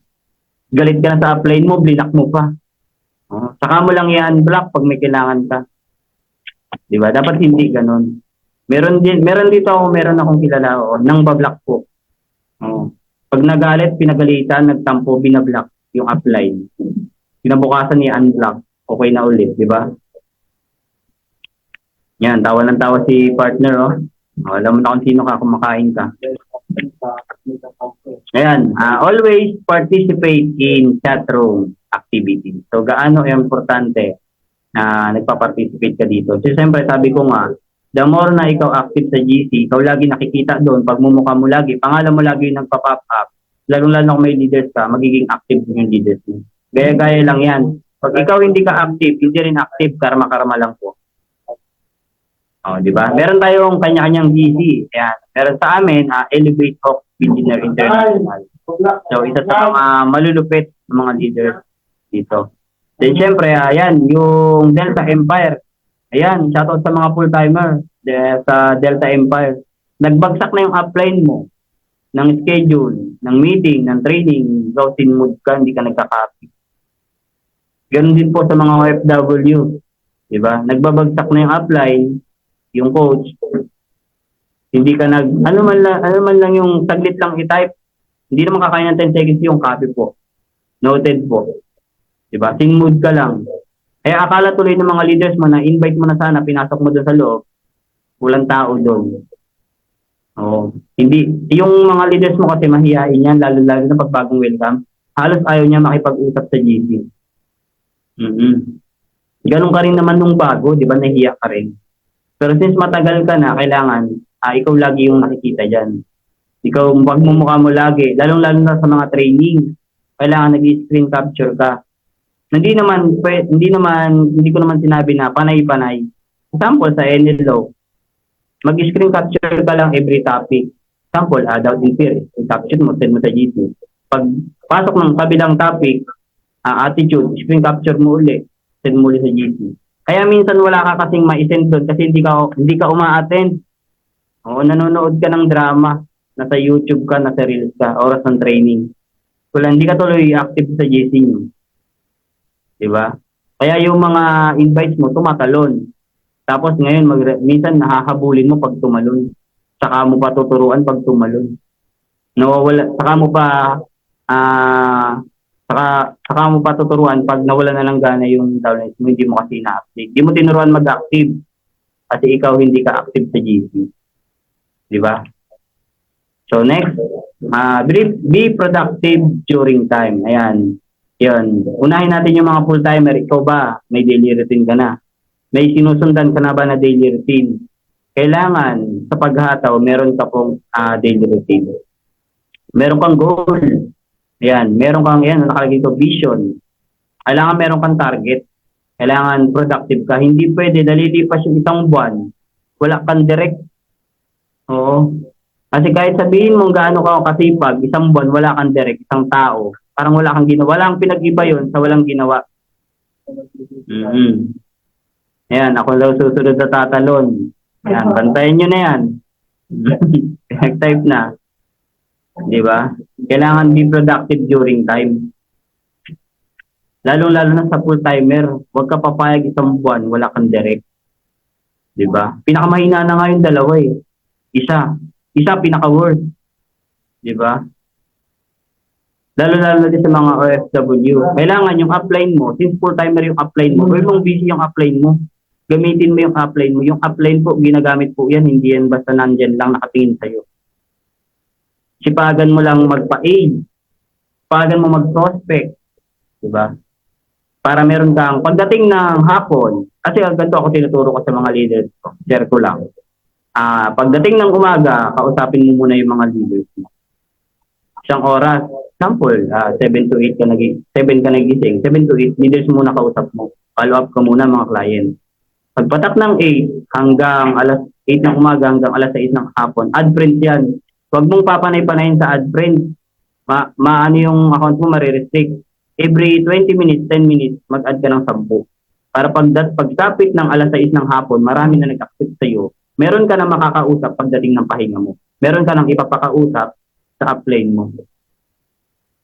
Galit ka na sa apply mo, blinak mo pa. Saka mo lang i-unblock pag may kailangan ka. Diba? Dapat hindi ganun. Meron akong kilala nang bablock po. Pag nagalit, pinagalitan, nagtampo, binablock yung apply. Pinabukasan niya unblock. Okay na ulit, diba? Yan, tawa ng tawa si partner, alam mo na kung sino ka, kumakain ka. Ayan, always participate in chat room activities. So, gaano importante na nagpa-participate ka dito? So, siyempre, sabi ko nga, the more na ikaw active sa GC, ikaw lagi nakikita doon, pagmumukha mo lagi, pangalan mo lagi nagpa-pop up, lalong-lalo kung may leaders ka, magiging active yung leaders mo. Gaya-gaya lang yan. Pag ikaw hindi ka active, hindi rin active, karma-karma lang po. Di ba? Meron tayong kanya-kanyang GC. Ayan. Meron sa amin, Elevate of Engineer International. So, isa sa mga malulupit ng mga leaders dito. Then, syempre, ayan, yung Delta Empire. Ayan, shoutout sa mga full-timer sa Delta Empire. Nagbagsak na yung upline mo ng schedule, ng meeting, ng training. So, mood ka, hindi ka nagka-copy. Ganun din po sa mga OFW. Diba? Nagbabagsak na yung upline, yung coach, hindi ka ano man lang yung saglit lang i-type, hindi naman kakain ng 10 seconds yung copy po. Noted po. Diba? Mood ka lang. Kaya akala tuloy ng mga leaders mo na invite mo na sana, pinasok mo doon sa loob, walang tao doon. Hindi. Yung mga leaders mo kasi mahihain yan, lalo-lalo na pag bagong welcome, halos ayaw niya makipag-usap sa GC. Ganun ka rin naman nung bago, di ba, nahiya ka rin. Pero since matagal ka na, kailangan, ikaw lagi yung nakikita dyan. Ikaw, magmumukha mo lagi, lalong-lalo na sa mga training, kailangan nag-screen capture ka. Hindi ko naman sinabi na panay-panay. Example, sa NLO, mag-screen capture ka lang every topic. Example, doubt and fear, capture mo, send mo sa GC. Pag pasok ng kabilang topic, attitude, screen capture mo ulit, send mo ulit sa GC. Kaya minsan wala ka kasing ma-send doon kasi hindi ka uma-attend. Nanonood ka ng drama, nasa YouTube ka, nasa Reels ka, oras ng training. Hindi ka tuloy active sa GC nyo. Diba? Kaya yung mga invites mo, tumatalon. Tapos ngayon, minsan nahahabulin mo pag tumalon. Saka mo pa tuturuan pag tumalon. Saka mo pa tuturuan pag nawala na lang gana yung downlines mo, hindi mo kasi na-update. Hindi mo tinuruan mag-active kasi ikaw hindi ka active sa GC. Diba? So next, be productive during time. Ayan. Yun. Unahin natin yung mga full-timer. Ikaw ba? May daily routine ka na? May sinusundan ka na ba na daily routine? Kailangan sa paghataw, meron ka pong daily routine. Meron kang goal. Ayan. Meron kang nakalagay ito, vision. Kailangan meron kang target. Kailangan productive ka. Hindi pwede, dalilipas yung isang buwan, wala kang direct. Kasi kahit sabihin mong gaano ka kasipag, isang buwan, wala kang direct, isang tao. Parang wala kang ginawa. Walang pinag-iba yun sa walang ginawa. Ayan, ako daw susunod na tatalon. Ayan, bantayan nyo na yan. Nag-type na. Diba? Kailangan be productive during time. Lalo-lalo na sa full-timer, huwag ka papayag isang buwan, wala kang direct. Diba? Pinakamahina na nga yung dalawa eh. Isa pinaka-worst. Diba? Lalo-lalo din sa mga OFW. Kailangan yung upline mo, since full-timer yung upline mo, or mong busy yung upline mo, gamitin mo yung upline mo. Yung upline po, ginagamit po yan, hindi yan basta nandyan lang nakatingin sa'yo. Sipagan mo lang magpa-aid. Sipagan mo mag-prospect. Diba? Para meron kang, pagdating ng hapon, kasi ganito ako tinuturo ko sa mga leaders ko, share ko lang. Pagdating ng umaga, kausapin mo muna yung mga leaders mo. Isang oras, example, 7 to 8 7 ka nagising, 7 to 8, leaders muna kausap mo. Follow up ka muna mga client. Pagpatak ng 8 hanggang alas 8 ng umaga hanggang alas 6 ng hapon, add friends yan. Huwag mong papanay-panayin sa add friends. Maano yung account mo, marirestrict. Every 20 minutes, 10 minutes, mag-add ka ng 10. Para pagsapit ng alas 6 ng hapon, marami na nag-accept sa'yo. Meron ka na makakausap pagdating ng pahinga mo. Meron ka nang ipapakausap sa upline mo.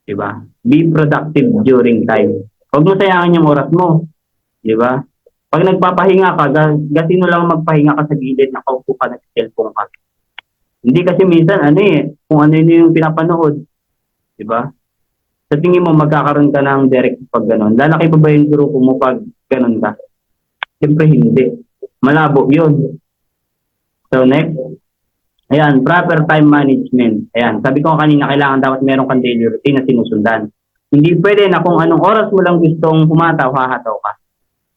Diba? Be productive during time. Huwag mo sayangin yung oras mo. Diba? Pag nagpapahinga ka, gasino lang magpahinga ka sa gilid, nakaupo ka, nag-cellphone ka. Hindi kasi minsan, kung ano yung pinapanood. Diba? Sa tingin mo, magkakaroon ka ng direct pag gano'n. Lalaki pa ba yung grupo mo pag gano'n ka? Siyempre hindi. Malabo yun. So next. Ayan, proper time management. Ayan, sabi ko kanina, kailangan dapat meron kang daily routine na sinusundan. Hindi pwede na kung anong oras mo lang gustong humataw, hahataw ka.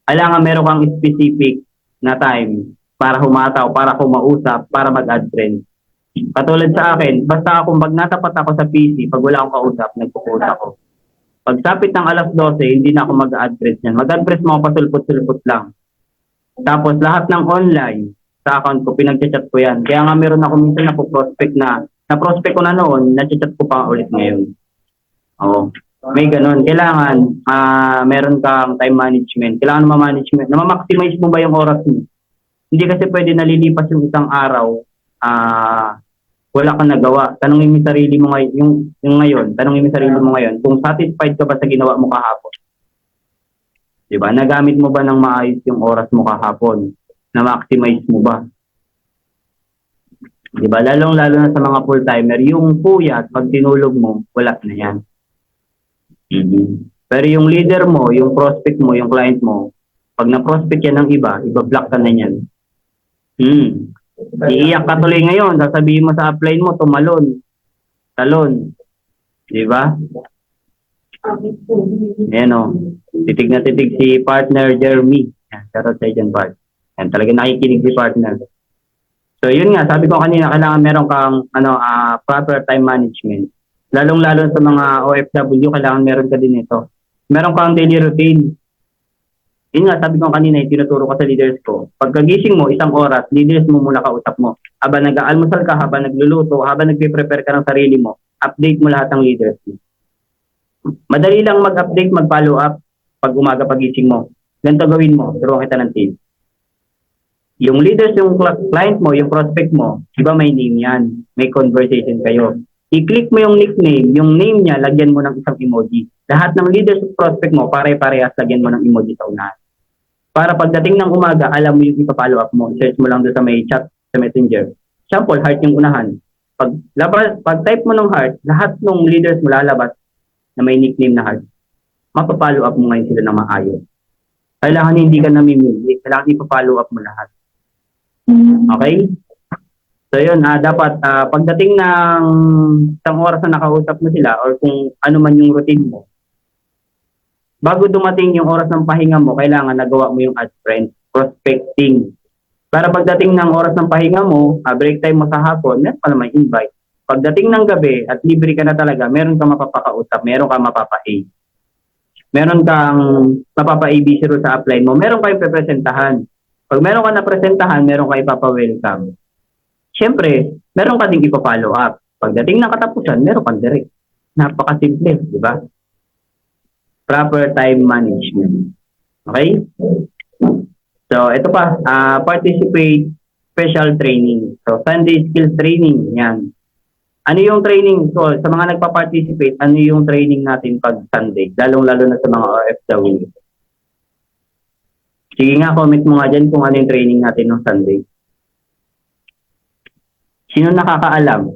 Kailangan meron kang specific na time para humataw, para kumausap, para mag-add friends. Katulad sa akin, basta ako pag natapat ako sa PC, pag wala akong kausap, nagpo-post ako. Pag sapit ng alas 12, hindi na ako mag-add friends yan. Mag-add friends mo, pasulpot-sulpot lang. Tapos lahat ng online, sa account ko, pinag-chat ko yan. Kaya nga meron ako minsan na prospect na-prospect ko na noon, na-chat ko pa ulit ngayon. Oo. May ganun. Kailangan, meron kang time management. Kailangan ma-management. Na-maximize mo ba yung oras mo? Hindi kasi pwede nalilipas yung isang araw, wala kang nagawa. Tanungin mo yung sarili mo ngayon, yung ngayon, tanungin mo yung sarili mo ngayon, kung satisfied ka ba sa ginawa mo kahapon. Diba? Nagamit mo ba ng maayos yung oras mo kahapon? Na-maximize mo ba? Diba? Lalong-lalo na sa mga full-timer, yung puyat, pag tinulog mo, wala na yan. Pero yung leader mo, yung prospect mo, yung client mo, pag na-prospect yan ng iba, iba-block ka na yan. Iiyak ka tuloy ngayon, sasabihin mo sa upline mo, tumalon, talon. Diba? Ayan o. Titig na titig si partner Jeremy. Shoutout sa dyan, part. Yan, talaga nakikinig si partner. So yun nga, sabi ko kanina, kailangan meron kang proper time management. Lalong-lalo sa mga OFW, kailangan meron ka din ito. Meron kang daily routine. Yun nga, sabi ko kanina, tinuturo ko sa leaders ko. Pagkagising mo, isang oras, leaders mo muna kausap mo. Habang nag-aalmusal ka, habang nagluluto, habang nagpe-prepare ka ng sarili mo, update mo lahat ng leaders mo. Madali lang mag-update, mag-follow up pag umaga pagising mo. Ganito gawin mo, turuan kita ng team. Yung leaders, yung client mo, yung prospect mo, iba may name yan. May conversation kayo. I-click mo yung nickname, yung name niya, lagyan mo ng isang emoji. Lahat ng leaders at prospect mo, pare-parehas, lagyan mo ng emoji sa unahan. Para pagdating ng umaga, alam mo yung ipa-follow up mo. Search mo lang doon sa may chat, sa messenger. Sample, heart yung unahan. Pag type mo ng heart, lahat ng leaders mo lalabas na may nickname na heart. Mapa-follow up mo ngayon sila ng maayos. Kailangan hindi ka namimili. Kailangan ipa-follow up mo lahat. Okay? So yun, dapat pagdating ng isang oras na nakausap mo sila or kung ano man yung routine mo, bago dumating yung oras ng pahinga mo, kailangan nagawa mo yung add friends, prospecting. Para pagdating ng oras ng pahinga mo, break time mo sa hapon, meron ka naman invite. Pagdating ng gabi at libre ka na talaga, meron kang mapapakausap, meron kang mapapa-A. Meron kang mapapa-ABC sa upline mo, meron kayong pepresentahan. Pag meron ka na presentahan, meron ka ipapa-welcome. Siyempre, meron ka ding ipa-follow up. Pagdating ng katapusan, meron kang direct. Napakasimple, di ba? Proper time management. Okay? So, ito pa, participate special training. So, Sunday skills training, yan. Ano yung training? So, sa mga nagpa-participate, ano yung training natin pag Sunday? Lalong-lalo na sa mga OFW. Sige nga, comment mo nga dyan kung ano yung training natin ng Sunday. Sino nakakaalam?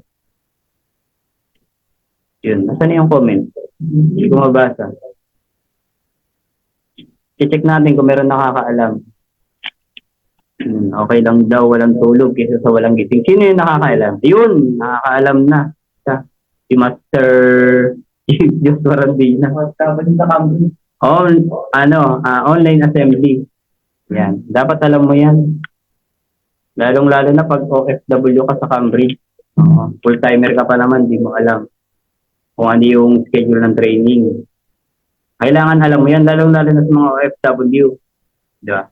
Yun, nasaan na yung comment? Hindi ko mabasa. I-check natin kung meron nakakaalam. Okay lang daw, walang tulog kaysa sa walang gising. Sino yung nakakaalam? Yun, nakakaalam na. Si Master Joshua Randina. Online assembly. Yan. Dapat alam mo yan. Lalong-lalo na pag OFW ka sa Cambridge. Full-timer ka pa naman, di mo alam kung ano yung schedule ng training. Kailangan alam mo yan, lalong-lalo na sa mga OFW. Diba?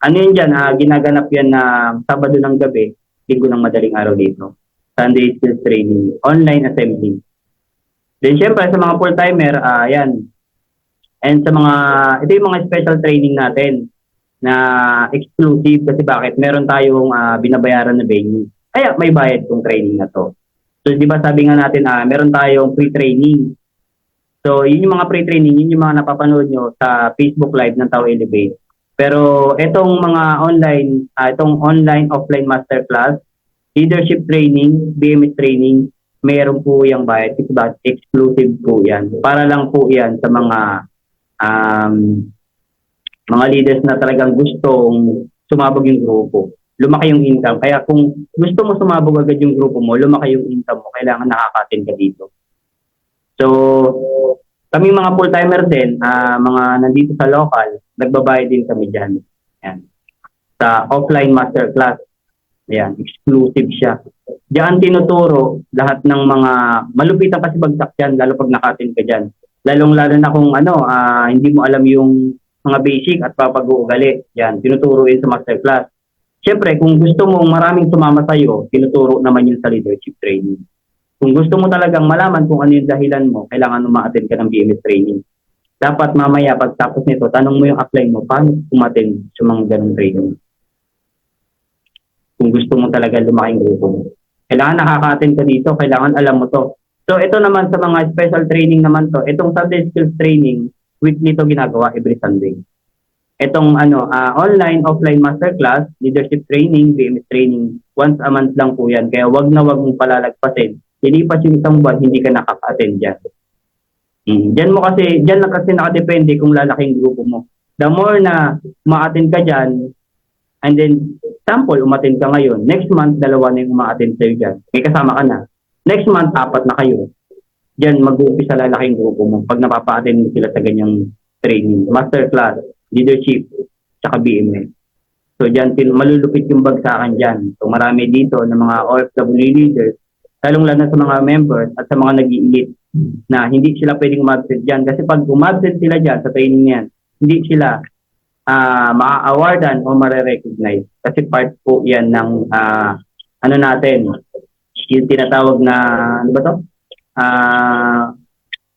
Ano yun dyan? Ginaganap yan na Sabado ng gabi, Linggo ng madaling araw dito. Sunday skills training, online assembly. Then syempre sa mga full-timer, yan. And sa mga, ito yung mga special training natin na exclusive kasi bakit? Meron tayong binabayaran na venue. Kaya may bayad tong training na to. So di ba sabi nga natin, meron tayong pre-training. So yun yung mga pre-training, yun yung mga napapanood nyo sa Facebook Live ng Tao Elevate. Pero itong mga online, itong online offline masterclass, leadership training, BMS training, meron po yung bayad. Kasi ba, exclusive po yan. Para lang po yan sa mga leaders na talagang gustong sumabog yung grupo. Lumaki yung income. Kaya kung gusto mo sumabog agad yung grupo mo, lumaki yung income mo, kailangan nakaka-attend ka dito. So, kami mga full-timer din, mga nandito sa local, nagbabayad din kami dyan. Yan. Sa offline masterclass. Yan, exclusive siya. Diyan tinuturo lahat ng mga malupitan kasi bagsak dyan, lalo pag naka-attend ka dyan. Lalong-lalo na kung hindi mo alam yung mga basic at papag-uugali. Yan, tinuturo yun sa masterclass. Siyempre, kung gusto mong maraming sumama sa'yo, tinuturo naman yun sa leadership training. Kung gusto mo talagang malaman kung ano yung dahilan mo, kailangan ma-attend ka ng BMS training. Dapat mamaya, pagtapos nito, tanong mo yung upline mo, paano umattend sa mga ganong training? Kung gusto mo talaga lumaking grupo mo. Kailangan nakaka-attend ka dito, kailangan alam mo to. So, ito naman sa mga special training naman to, itong Sunday Skills Training, weekly to ginagawa every Sunday. Itong online, offline masterclass, leadership training, BMS training, once a month lang po yan. Kaya wag na wag mong palalagpasin. Lilipas yung isang buwan, hindi ka nakaka-attend dyan. Diyan lang kasi nakadepende kung lalaking grupo mo. The more na ma-attend ka dyan, and then, sample, umattend ka ngayon. Next month, 2 na yung ma-attend sa'yo dyan. May kasama ka na. Next month, 4 na kayo. Diyan, mag-uumpisa lalaking grupo mo pag napapa-attend mo sila sa ganyang training. Masterclass, leadership, tsaka BMS. So dyan, malulupit yung bagsakan dyan. So marami dito ng mga OFW leaders, lalong-lalo sa mga members at sa mga nag-i-elite na hindi sila pwedeng umabsent dyan. Kasi pag umabsent sila dyan sa training yan, hindi sila ma-awardan o ma-recognize. Kasi part po yan ng natin, yung tinatawag na, ano ba to?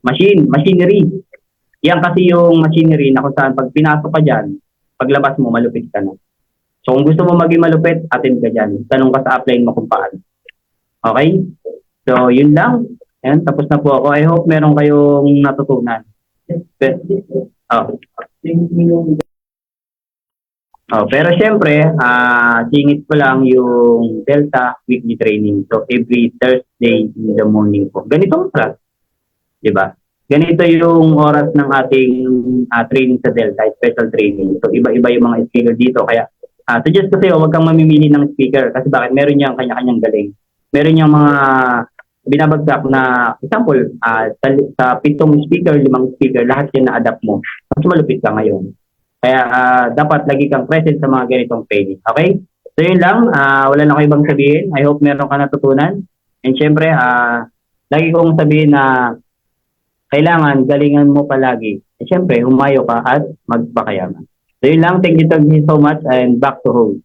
Machinery. Yan kasi yung machinery na kung saan pag pinasok ka dyan, paglabas mo, malupit ka na. So kung gusto mo maging malupit, attend ka dyan. Tanong ka sa upline mo kung paano. Okay? So yun lang. Ayan, tapos na po ako. I hope meron kayong natutunan. Pero syempre, singit ko lang yung Delta weekly training. So every Thursday in the morning po. Ganito oras. Diba? Ganito yung oras ng ating training sa Delta, special training. So, iba-iba yung mga speaker dito. Kaya, suggest ko sa'yo, huwag kang mamimili ng speaker. Kasi bakit? Meron niyang kanya-kanyang galing. Meron niyang mga binabagsak na, example, sa 7 speaker, 5 speaker, lahat yan na-adapt mo. Mas malupit ka ngayon. Kaya, dapat lagi kang present sa mga ganitong training. Okay? So, yun lang. Wala na ko ibang sabihin. I hope meron ka natutunan. And syempre, lagi kong sabihin na kailangan galingan mo palagi. Siyempre, humayo ka at magpakayaman. So yun lang. Thank you so much and back to home.